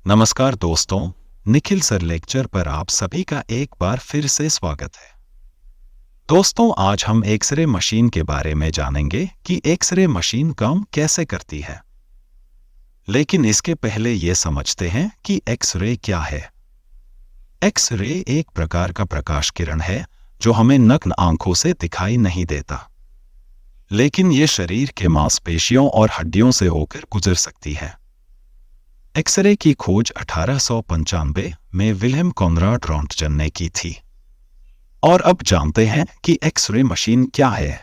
नमस्कार दोस्तों, Nikhil sir lecture पर आप सभी का एक बार फिर से स्वागत है। दोस्तों, आज हम एक्सरे मशीन के बारे में जानेंगे कि एक्सरे मशीन काम कैसे करती है। लेकिन इसके पहले ये समझते हैं कि एक्सरे क्या है। एक्सरे एक प्रकार का प्रकाश किरण है जो हमें नग्न आंखों से दिखाई नहीं देता, लेकिन ये शरीर के मांसपेशियों और हड्डियों से होकर गुजर सकती है। एक्सरे की खोज 1895 में विल्हेम कॉनराड रॉन्टजन ने की थी। और अब जानते हैं कि एक्सरे मशीन क्या है।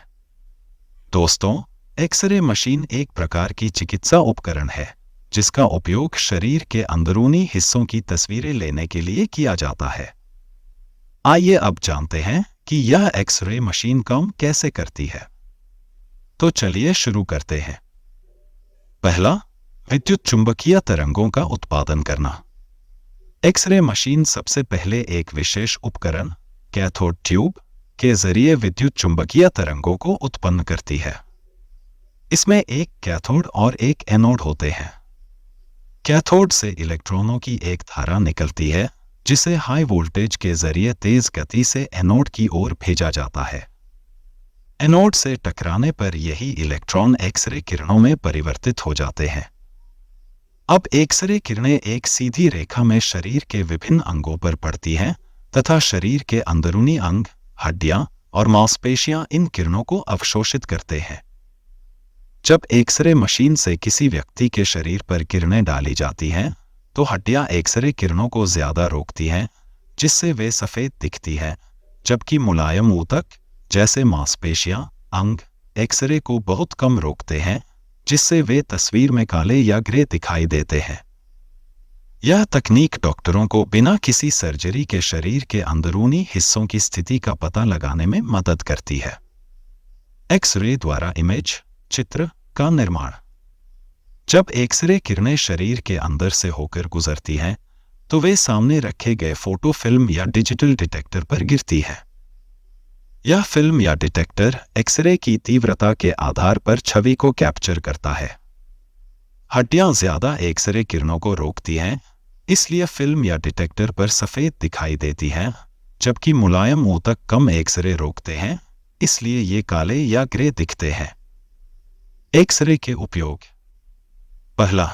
दोस्तों, एक्सरे मशीन एक प्रकार की चिकित्सा उपकरण है जिसका उपयोग शरीर के अंदरूनी हिस्सों की तस्वीरें लेने के लिए किया जाता है। आइए अब जानते हैं कि यह एक्सरे मशीन काम कैसे करती है। तो चलिए शुरू करते हैं। पहला, विद्युत चुंबकीय तरंगों का उत्पादन करना। एक्सरे मशीन सबसे पहले एक विशेष उपकरण कैथोड ट्यूब के जरिए विद्युत चुंबकीय तरंगों को उत्पन्न करती है। इसमें एक कैथोड और एक एनोड होते हैं। कैथोड से इलेक्ट्रॉनों की एक धारा निकलती है जिसे हाई वोल्टेज के जरिए तेज गति से एनोड की ओर भेजा जाता है। एनोड से टकराने पर यही इलेक्ट्रॉन एक्सरे किरणों में परिवर्तित हो जाते हैं। अब एक्सरे किरणें एक सीधी रेखा में शरीर के विभिन्न अंगों पर पड़ती हैं तथा शरीर के अंदरूनी अंग, हड्डियां और मांसपेशियां इन किरणों को अवशोषित करते हैं। जब एक्सरे मशीन से किसी व्यक्ति के शरीर पर किरणें डाली जाती हैं तो हड्डियां एक्सरे किरणों को ज्यादा रोकती हैं, जिससे वे सफेद दिखती हैं, जबकि मुलायम ऊतक जैसे मांसपेशियां, अंग एक्सरे को बहुत कम रोकते हैं, जिससे वे तस्वीर में काले या ग्रे दिखाई देते हैं। यह तकनीक डॉक्टरों को बिना किसी सर्जरी के शरीर के अंदरूनी हिस्सों की स्थिति का पता लगाने में मदद करती है। एक्सरे द्वारा इमेज चित्र का निर्माण। जब एक्सरे किरणें शरीर के अंदर से होकर गुजरती हैं तो वे सामने रखे गए फोटो फिल्म या डिजिटल डिटेक्टर पर गिरती है। यह फिल्म या डिटेक्टर एक्सरे की तीव्रता के आधार पर छवि को कैप्चर करता है। हड्डियां ज्यादा एक्सरे किरणों को रोकती हैं, इसलिए फिल्म या डिटेक्टर पर सफेद दिखाई देती हैं, जबकि मुलायम ऊतक कम एक्सरे रोकते हैं, इसलिए ये काले या ग्रे दिखते हैं। एक्सरे के उपयोग। पहला,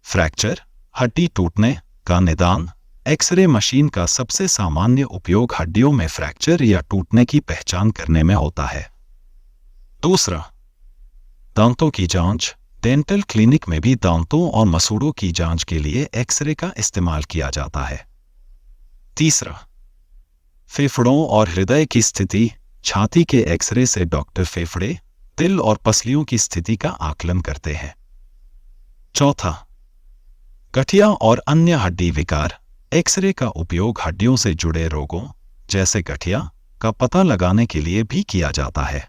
फ्रैक्चर हड्डी टूटने का निदान। एक्सरे मशीन का सबसे सामान्य उपयोग हड्डियों में फ्रैक्चर या टूटने की पहचान करने में होता है। दूसरा, दांतों की जांच। डेंटल क्लिनिक में भी दांतों और मसूड़ों की जांच के लिए एक्सरे का इस्तेमाल किया जाता है। तीसरा, फेफड़ों और हृदय की स्थिति। छाती के एक्सरे से डॉक्टर फेफड़े, दिल और पसलियों की स्थिति का आकलन करते हैं। चौथा, गठिया और अन्य हड्डी विकार। एक्सरे का उपयोग हड्डियों से जुड़े रोगों जैसे गठिया का पता लगाने के लिए भी किया जाता है।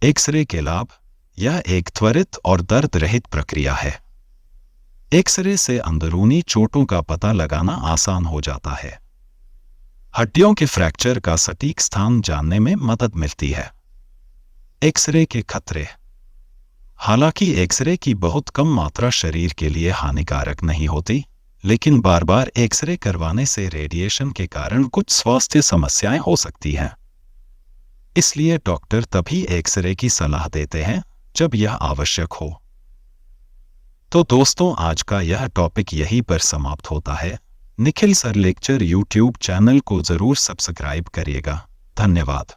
एक्सरे के लाभ। यह एक त्वरित और दर्द रहित प्रक्रिया है। एक्सरे से अंदरूनी चोटों का पता लगाना आसान हो जाता है। हड्डियों के फ्रैक्चर का सटीक स्थान जानने में मदद मिलती है। एक्सरे के खतरे। हालांकि एक्सरे की बहुत कम मात्रा शरीर के लिए हानिकारक नहीं होती, लेकिन बार बार एक्सरे करवाने से रेडिएशन के कारण कुछ स्वास्थ्य समस्याएं हो सकती हैं। इसलिए डॉक्टर तभी एक्सरे की सलाह देते हैं जब यह आवश्यक हो। तो दोस्तों, आज का यह टॉपिक यहीं पर समाप्त होता है। Nikhil sir lecture YouTube channel को जरूर सब्सक्राइब करिएगा। धन्यवाद।